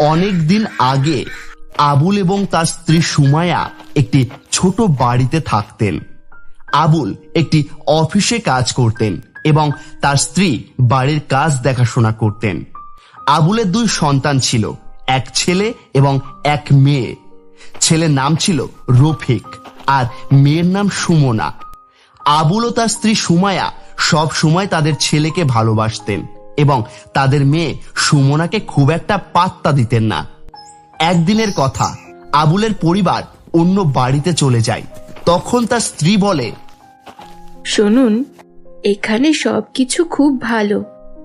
অনেক দিন আগে আবুল এবং তার স্ত্রী সুমাইয়া একটি ছোট বাড়িতে থাকতেন। আবুল একটি অফিসে কাজ করতেন এবং তার স্ত্রী বাড়ির কাজ দেখাশোনা করতেন। আবুলের 2 সন্তান ছিল, এক ছেলে এবং এক মেয়ে। ছেলের নাম ছিল রফিক আর মেয়ের নাম সুমনা। আবুল ও তার স্ত্রী সুমাইয়া সব সময় তাদের ছেলেকে ভালোবাসতেন এবং তাদের মেয়ে সুমনাকে খুব একটা পাত্তা দিতেন না। একদিনের কথা, আবুলের পরিবার অন্য বাড়িতে চলে যায়। তখন তার স্ত্রী বলে, শুনুন, এখানে সবকিছু খুব ভালো,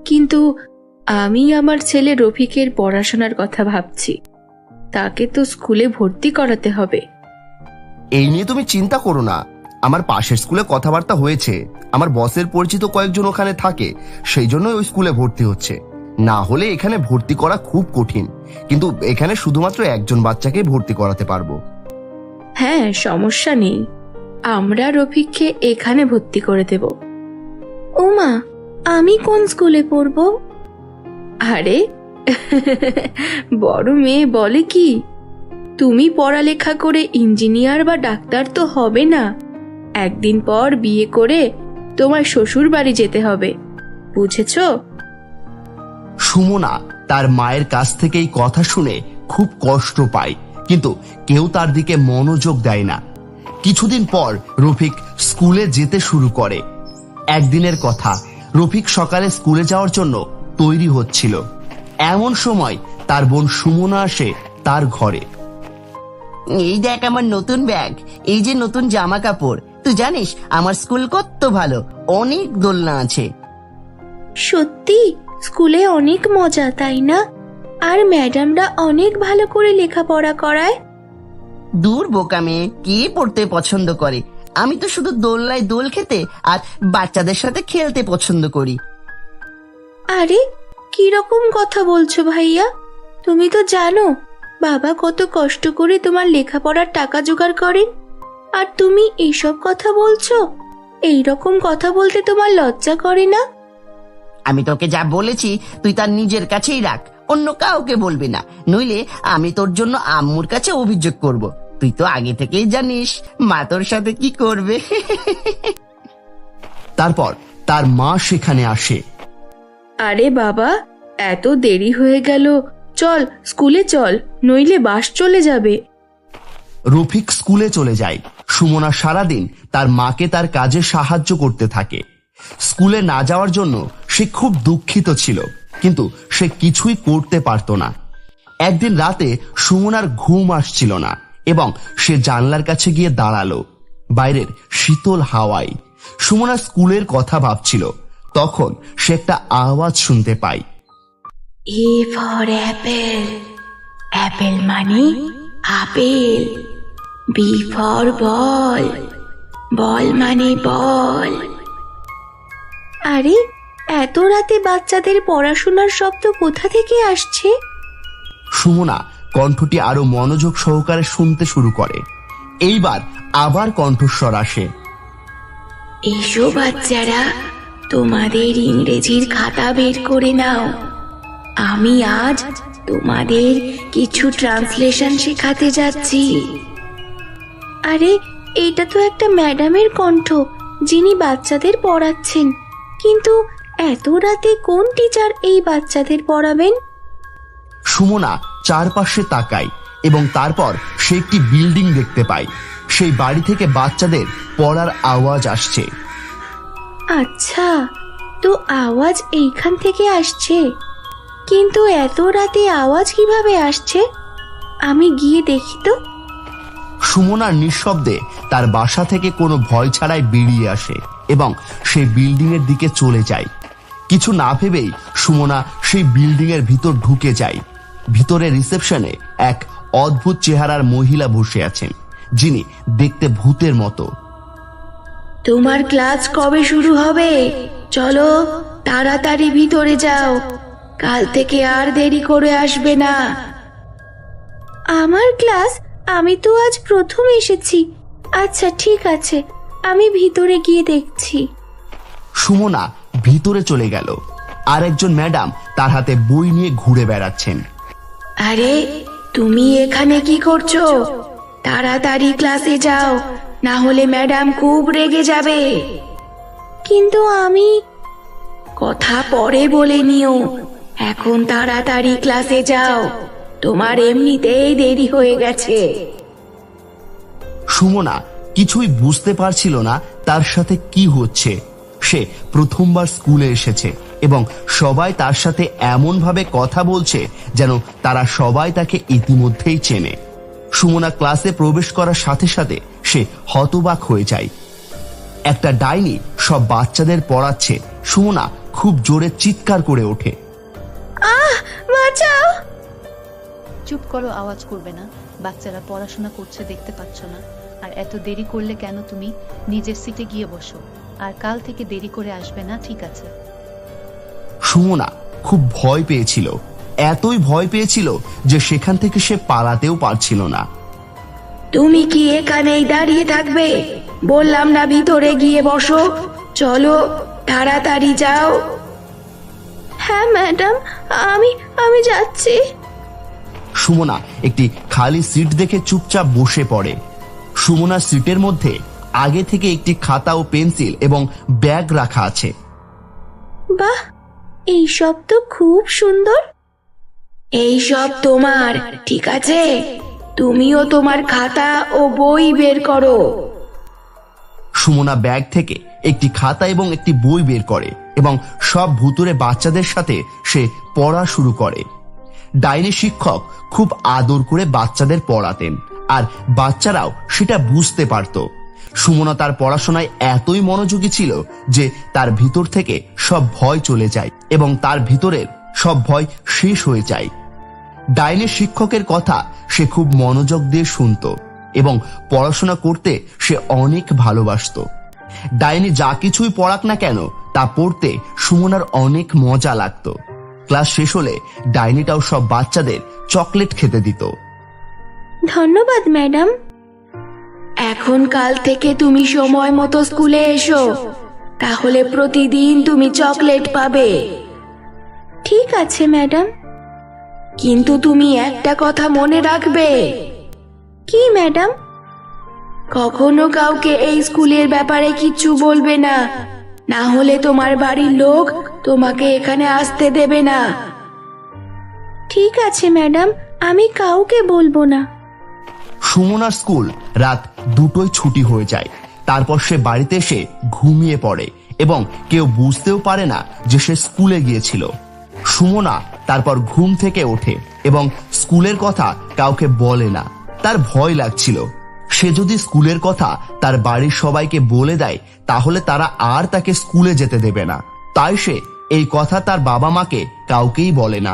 কিন্তু আমি আমার ছেলে রফিকের পড়াশোনার কথা ভাবছি। তাকে তো স্কুলে ভর্তি করাতে হবে। এই নিয়ে তুমি চিন্তা করো না, আমার পাশের স্কুলে কথাবার্তা হয়েছে। আমার বসের পরিচিত কয়েকজন ওখানে থাকে, সেই জন্য ওই স্কুলে ভর্তি হচ্ছে। না হলে এখানে ভর্তি করা খুব কঠিন, কিন্তু এখানে শুধুমাত্র একজন বাচ্চাকে ভর্তি করাতে পারবো। হ্যাঁ, সমস্যা নেই, আমরা রফিককে এখানে ভর্তি করে দেব। ওমা, আমি কোন স্কুলে পড়ব? আরে বড় মেয়ে বলে কি, তুমি পড়ালেখা করে ইঞ্জিনিয়ার বা ডাক্তার তো হবে না। একদিন পর বিয়ে করে তোমার শ্বশুর বাড়ি যেতে হবে, বুঝেছো? সুমনা তার মায়ের কাছ থেকে এই কথা শুনে খুব কষ্ট পায়, কিন্তু কেউ তার দিকে মনোযোগ দেয় না। কিছুদিন পর রফিক স্কুলে যেতে শুরু করে। একদিনের কথা, রফিক সকালে স্কুলে যাওয়ার জন্য তৈরি হচ্ছিল। এমন সময় তার বোন সুমনা আসে তার ঘরে। এই দেখ আমার নতুন ব্যাগ, এই যে নতুন জামা কাপড়। তুই জানিস আমার স্কুল কত ভালো, অনেক দোলনা আছে। সত্যি স্কুলে অনেক মজা, তাই না? আর ম্যাডামরা অনেক ভালো করে লেখাপড়া করায়। দূর বোকা মেয়ে, কে পড়তে পছন্দ করে? আমি তো শুধু দোলনায় দোল খেতে আর বাচ্চাদের সাথে খেলতে পছন্দ করি। আরে কিরকম কথা বলছো ভাইয়া? তুমি তো জানো বাবা কত কষ্ট করে তোমার লেখাপড়ার টাকা জোগাড় করেন, আর তুমি এইসব কথা বলছো? এইরকম কথা বলতে তোমার লজ্জা করে না? আমি তোকে যা বলেছি তুই তার নিজের কাছেই রাখ, অন্য কাউকে বলবি না, নইলে আমি তোর জন্য আম্মুর কাছে অভিযোগ করব। তুই তো আগে থেকেই জানিস মা তোর সাথে কি করবে। তারপর তার মা সেখানে আসে। আরে বাবা, এত দেরি হয়ে গেল, চল স্কুলে চল, নইলে বাস চলে যাবে। রফিক স্কুলে চলে যায়। সুমনা সারাদিন তার মাকে তার কাজে সাহায্য করতে থাকে। স্কুলে না যাওয়ার জন্য সে খুব দুঃখিত ছিল, কিন্তু সে কিছুই করতে পারত না। একদিন রাতে সুমনার ঘুম আসছিল না এবং সে জানলার কাছে গিয়ে দাঁড়ালো। বাইরের শীতল হাওয়ায় সুমনা স্কুলের কথা ভাবছিল। তখন সে একটা আওয়াজ শুনতে পায়। এ ফর অ্যাপেল, অ্যাপেল মানে আপেল। বি ফর বল, বল মানে বল। আরে এত রাতে বাচ্চাদের পড়াশোনার শব্দ কোথা থেকে আসছে? সুমনা কণ্ঠটি আরো মনোযোগ সহকারে শুনতে শুরু করে। এইবার আবার কণ্ঠস্বর আসে। এসো বাচ্চারা, তোমাদের ইংরেজির খাতা বের করে নাও। আমি আজ তোমাদের কিছু ট্রান্সলেশন শেখাতে যাচ্ছি। আরে এইটা তো একটা ম্যাডামের কণ্ঠ, যিনি বাচ্চাদের পড়াচ্ছেন। কিন্তু এত রাতে কোন টিচার এই বাচ্চাদের পড়াবেন? সুমনা চারপাশে তাকায় এবং তারপর সে একটি বিল্ডিং দেখতে পায়। সেই বাড়ি থেকে বাচ্চাদের পড়ার আওয়াজ আসছে। আচ্ছা, তো আওয়াজ এইখান থেকে আসছে, কিন্তু এত রাতে আওয়াজ কিভাবে আসছে? আমি গিয়ে দেখি তো। সুমনার নিঃশব্দে তার বাসা থেকে কোনো ভয় ছাড়াই বেরিয়ে আসে এবং সেই বিল্ডিং এর দিকে চলে যায়। কিছু না ভেবেই সুমনা সেই বিল্ডিং এর ভিতর ঢুকে যায়। ভিতরে রিসেপশনে এক অদ্ভুত চেহারার মহিলা বসে আছেন, যিনি দেখতে ভূতের মতো। তোমার ক্লাস কবে শুরু হবে? চলো তাড়াতাড়ি ভিতরে যাও, কাল থেকে আর দেরি করে আসবে না। আমার ক্লাস? আমি তো আজ প্রথম এসেছি। আচ্ছা ঠিক আছে, আমি ভিতরে গিয়ে দেখছি। সুমনা ভিতরে চলে গেল। আর একজন ম্যাডাম তার হাতে বই নিয়ে ঘুরে বেড়াচ্ছেন। আরে তুমি এখানে কি করছো? তাড়াতাড়ি ক্লাসে যাও, না হলে ম্যাডাম খুব রেগে যাবে। কিন্তু আমি কথা পরে বলে নিও, এখন তাড়াতাড়ি ক্লাসে যাও, তোমার এমনিতেই দেরি হয়ে গেছে। সুমনা কিছুই বুঝতে পারছিল না তার সাথে কি হচ্ছে। সে প্রথমবার স্কুলে এসেছে এবং সবাই তার সাথে এমন ভাবে কথা বলছে যেন তারা সবাই তাকে ইতিমধ্যেই চেনে। সুমনা ক্লাসে প্রবেশ করার সাথে সাথে সে হতবাক হয়ে যায়। একটা ডাইনি সব বাচ্চাদের পড়াচ্ছে। সুমনা খুব জোরে চিৎকার করে ওঠে। বাঁচাও! চুপ করো, আওয়াজ করবে না। বাচ্চারা পড়াশোনা করছে, দেখতে পাচ্ছ না? আর এত দেরি করলে কেন? তুমি নিজের সিটে গিয়ে বসো, আর কাল থেকে দেরি করে আসবে না, ঠিক আছে? সুমনা খুব ভয় পেয়েছিল, এতই ভয় পেয়েছিল যে সেখান থেকে সে পালাতেও পারছিল না। তুমি কি এখানেই দাঁড়িয়ে থাকবে? বললাম না ভিতরে গিয়ে বসো, চলো তাড়াতাড়ি যাও। হ্যাঁ ম্যাডাম, আমি যাচ্ছি। সুমনা একটি খালি সিট দেখে চুপচাপ বসে পড়ে। সুমনার সিটের মধ্যে আগে থেকে একটি খাতা ও পেন্সিল এবং ব্যাগ রাখা আছে। বাহ, এইসব তো খুব সুন্দর। এইসব তোমার, ঠিক আছে? তুমিও তোমার খাতা ও বই বের করো। সুমনা ব্যাগ থেকে একটি খাতা এবং একটি বই বের করে এবং সব ভুতুড়ে বাচ্চাদের সাথে সে পড়া শুরু করে। ডাইনি শিক্ষক খুব আদর করে বাচ্চাদের পড়াতেন, আর বাচ্চারাও সেটা বুঝতে পারত। সুমনা তার পড়াশোনায় এতই মনোযোগী ছিল যে তার ভিতর থেকে সব ভয় চলে যায় এবং তার ভিতরের সব ভয় শেষ হয়ে যায়। ডাইনি শিক্ষকের কথা সে খুব মনোযোগ দিয়ে শুনত এবং পড়াশোনা করতে সে অনেক ভালোবাসত। ডাইনি যা কিছুই পড়াক না কেন তা পড়তে সুমনার অনেক মজা লাগতো। ক্লাস শেষ হলে ডাইনিটাও সব বাচ্চাদের চকলেট খেতে দিত। ধন্যবাদ ম্যাডাম। এখন কাল থেকে তুমি সময় মতো স্কুলে এসো, তাহলে প্রতিদিন তুমি চকলেট পাবে। ঠিক আছে ম্যাডাম। কিন্তু তুমি একটা কথা মনে রাখবে। কি ম্যাডাম? কখনো কাউকে এই স্কুলের ব্যাপারে কিচ্ছু বলবে না, না হলে তোমার বাড়ির লোক তোমাকে এখানে আসতে দেবে না। ঠিক আছে ম্যাডাম, আমি কাউকে বলবো না। সুমনার স্কুল রাত 2টোয় ছুটি হয়ে যায়। তারপর সে বাড়িতে এসে ঘুমিয়ে পড়ে এবং কেউ বুঝতেও পারে না যে সে স্কুলে গিয়েছিল। সুমনা তারপর ঘুম থেকে ওঠে এবং স্কুলের কথা কাউকে বলে না। তার ভয় লাগছিল, সে যদি স্কুলের কথা তার বাড়ির সবাইকে বলে দেয় তাহলে তারা আর তাকে স্কুলে যেতে দেবে না। তাই সে এই কথা তার বাবা মাকে কাউকেই বলে না।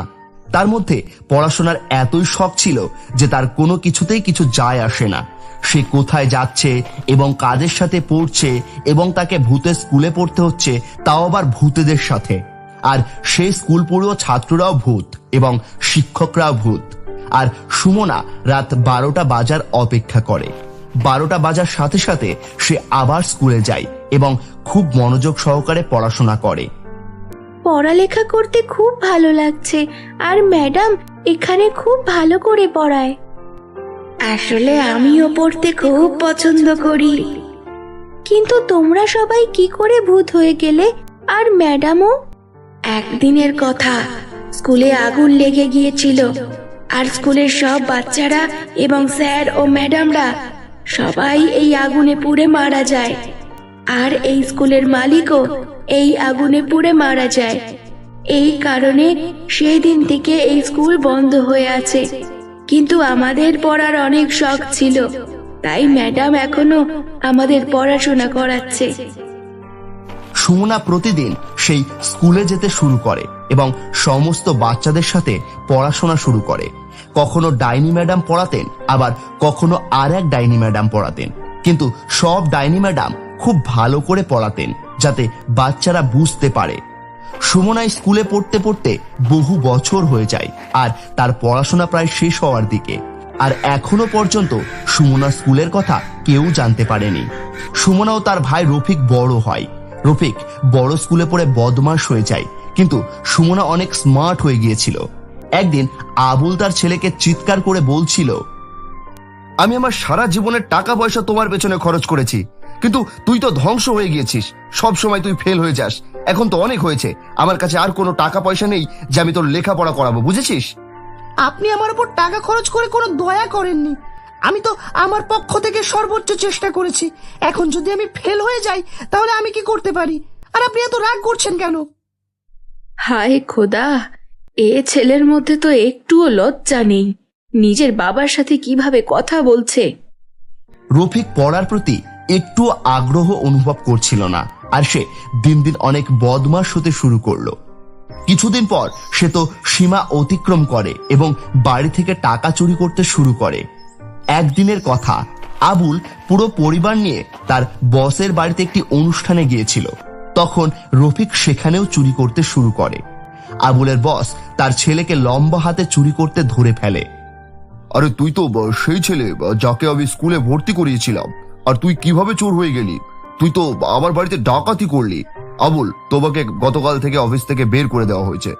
তার মধ্যে পড়াশোনার এতই শখ ছিল যে তার কোনো কিছুতেই কিছু যায় আসে না। সে কোথায় যাচ্ছে এবং কাদের সাথে পড়ছে, এবং তাকে ভূতের স্কুলে পড়তে হচ্ছে, তাও আবার ভূতেদের সাথে। আর সেই স্কুল পড়ুয়া ছাত্ররাও ভূত এবং শিক্ষকরাও ভূত। আর সুমনা রাত 12টা বাজার অপেক্ষা করে। 12টা বাজার সাথে সাথে সে আবার স্কুলে যায় এবং খুব মনোযোগ সহকারে পড়াশোনা করে। পড়ালেখা করতে খুব ভালো লাগছে, আর ম্যাডাম এখানে খুব ভালো করে পড়ায়। আসলে আমিও পড়তে খুব পছন্দ করি। কিন্তু তোমরা সবাই কি করে ভূত হয়ে গেলে? আর ম্যাডামও? একদিনের কথা, স্কুলে আগুন লেগে গিয়েছিল, আর স্কুলের সব বাচ্চারা এবং স্যার ও ম্যাডামরা সবাই এই আগুনে পুড়ে মারা যায়। আর এই স্কুলের মালিকও এই আগুনে পুড়ে মারা যায়। এই কারণে সেই দিন থেকে এই স্কুল বন্ধ হয়ে আছে। কিন্তু আমাদের পড়ার অনেক শখ ছিল, তাই ম্যাডাম এখনো আমাদের পড়াশোনা করাচ্ছে। সুমনা প্রতিদিন সেই স্কুলে যেতে শুরু করে এবং সমস্ত বাচ্চাদের সাথে পড়াশোনা শুরু করে। কখনো ডাইনি ম্যাডাম পড়াতেন, আবার কখনো আর এক ডাইনি ম্যাডাম পড়াতেন। কিন্তু সব ডাইনি ম্যাডাম খুব ভালো করে পড়াতেন যাতে বাচ্চারা বুঝতে পারে। সুমনা স্কুলে পড়তে পড়তে বহু বছর হয়ে যায়, আর তার পড়াশোনা প্রায় শেষ হওয়ার দিকে। আর এখনো পর্যন্ত সুমনা স্কুলের কথা কেউ জানতে পারেনি। সুমনা ও তার ভাই রফিক বড় হয়। রফিক বড় স্কুলে পড়ে বদমাশ হয়ে যায়, কিন্তু সুমনা অনেক স্মার্ট হয়ে গিয়েছিল। একদিন আবুল তার ছেলেকে চিৎকার করে বলছিল, আমি আমার সারা জীবনের টাকা পয়সা তোমার পেছনে খরচ করেছি, কিন্তু তুই তো ধ্বংস হয়ে গিয়েছিস। সব সময় তুই ফেল হয়ে যাস। এখন তো অনেক হয়েছে, আমার কাছে আর কোনো টাকা পয়সা নেই যে আমি তোর লেখাপড়া করাবো, বুঝেছিস? আপনি আমার উপর টাকা খরচ করে কোনো দয়া করেননি। আমি তো আমার পক্ষ থেকে সর্বোচ্চ চেষ্টা করেছি। এখন যদি আমি ফেল হয়ে যাই তাহলে আমি কি করতে পারি? আর আপনি এত রাগ করছেন কেন? হায় খোদা, এ ছেলের মধ্যে তো একটুও লজ্জা নেই। নিজের বাবার সাথে কিভাবে কথা বলছে। রফিক পড়ার প্রতি একটু আগ্রহ অনুভব করছিল না, আর সে দিন দিন অনেক বদমাশ হতে শুরু করলো। কিছুদিন পর সে তো সীমা অতিক্রম করে এবং বাড়ি থেকে টাকা চুরি করতে শুরু করে। একদিনের কথা, আবুল পুরো পরিবার নিয়ে তার বসের বাড়িতে একটি অনুষ্ঠানে গিয়েছিল। তখন রফিক সেখানেও চুরি করতে শুরু করে। আবুলের বস তার ছেলেকে লম্বা হাতে চুরি করতে ধরে ফেলে। আরে তুই তো সেই ছেলে যাকে আমি স্কুলে ভর্তি করিয়েছিলাম, আর তুই কিভাবে চোর হয়ে গেলি? তুই তো আমার বাড়িতে ডাকাতি করলি। আবুল, তোমাকে গতকাল থেকে অফিস থেকে বের করে দেওয়া হয়েছে।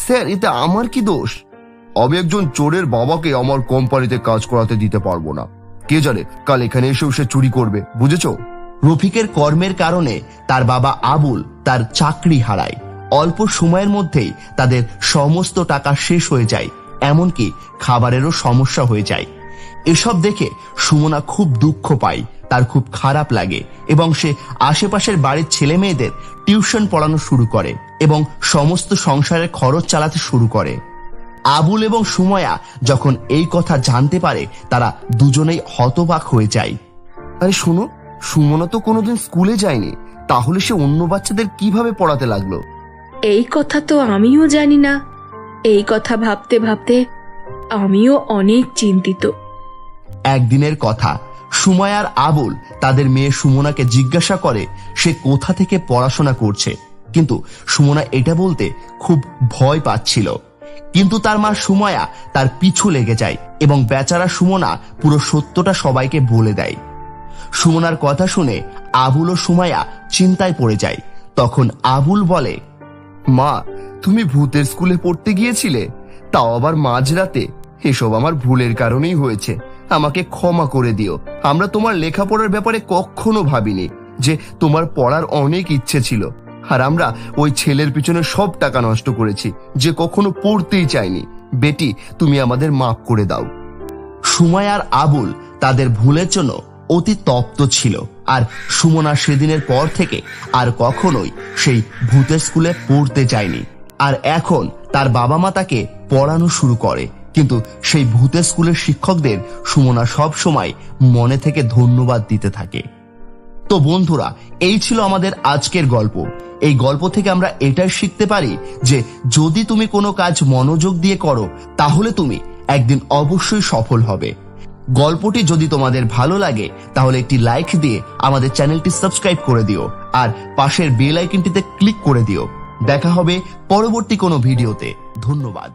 স্যার, এতে আমার কি দোষ? আমি একজন চোরের বাবাকে আমার কোম্পানিতে কাজ করাতে দিতে পারবো না। কে জানে কাল এখানে এসেও সে চুরি করবে, বুঝেছো? রফিকের কর্মের কারণে তার বাবা আবুল তার চাকরি হারায়। অল্প সময়ের মধ্যেই তাদের সমস্ত টাকা শেষ হয়ে যায়, এমনকি খাবারেরও সমস্যা হয়ে যায়। এসব দেখে সুমনা খুব দুঃখ পায়, তার খুব খারাপ লাগে এবং সে আশেপাশের বাড়ির ছেলে মেয়েদের টিউশন পড়ানো শুরু করে এবং সমস্ত সংসারের খরচ চালাতে শুরু করে। আবুল এবং সুময়া যখন এই কথা জানতে পারে, তারা দুজনেই হতবাক হয়ে যায়। আরে শোনো, সুমনা তো কোনোদিন স্কুলে যায়নি, তাহলে সে অন্য বাচ্চাদের কিভাবে পড়াতে লাগলো? এই কথা তো আমিও জানি না। এই কথা ভাবতে ভাবতে আমিও অনেক চিন্তিত। একদিনের কথা, সুময়ার আবুল তাদের মেয়ে সুমনাকে জিজ্ঞাসা করে সে কোথা থেকে পড়াশোনা করছে, কিন্তু সুমনা এটা বলতে খুব ভয় পাচ্ছিল। কিন্তু তার মা সুময়া তার পিছু লেগে যায় এবং বেচারা সুমনা পুরো সত্যটা সবাইকে বলে দেয়। সুমনার কথা শুনে আবুল ও সুময়া চিন্তায় পড়ে যায়। তখন আবুল বলে, মা, তুমি ভূতের স্কুলে পড়তে গিয়েছিলে, তাও আবার মাঝরাতে। এসব আমার ভুলের কারণেই হয়েছে, আমাকে ক্ষমা করে দিও। আমরা তোমার লেখাপড়ার ব্যাপারে কখনো ভাবিনি যে তোমার পড়ার অনেক ইচ্ছে ছিল, আর আমরা ওই ছেলের পিছনে সব টাকা নষ্ট করেছি যে কখনো পড়তেই চায়নি। বেটি, তুমি আমাদের মাফ করে দাও। সুময়া আর আবুল তাদের ভুলের জন্য অতি তপ্ত ছিল, আর সুমনা সেদিনের পর থেকে আর কখনোই সেই ভূতের স্কুলে পড়তে যায়নি। আর এখন তার বাবা মা তাকে পড়ানো শুরু করে, কিন্তু সেই ভূতের স্কুলের শিক্ষকদের সুমনা সব সময় মনে থেকে ধন্যবাদ দিতে থাকে। তো বন্ধুরা, এই ছিল আমাদের আজকের গল্প। এই গল্প থেকে আমরা এটাই শিখতে পারি যে যদি তুমি কোনো কাজ মনোযোগ দিয়ে করো, তাহলে তুমি একদিন অবশ্যই সফল হবে। গল্পটি যদি তোমাদের ভালো লাগে তাহলে একটি লাইক দিয়ে আমাদের চ্যানেলটি সাবস্ক্রাইব করে দিও, আর পাশের বেল আইকনটিতে ক্লিক করে দিও। দেখা হবে পরবর্তী কোনো ভিডিওতে। ধন্যবাদ।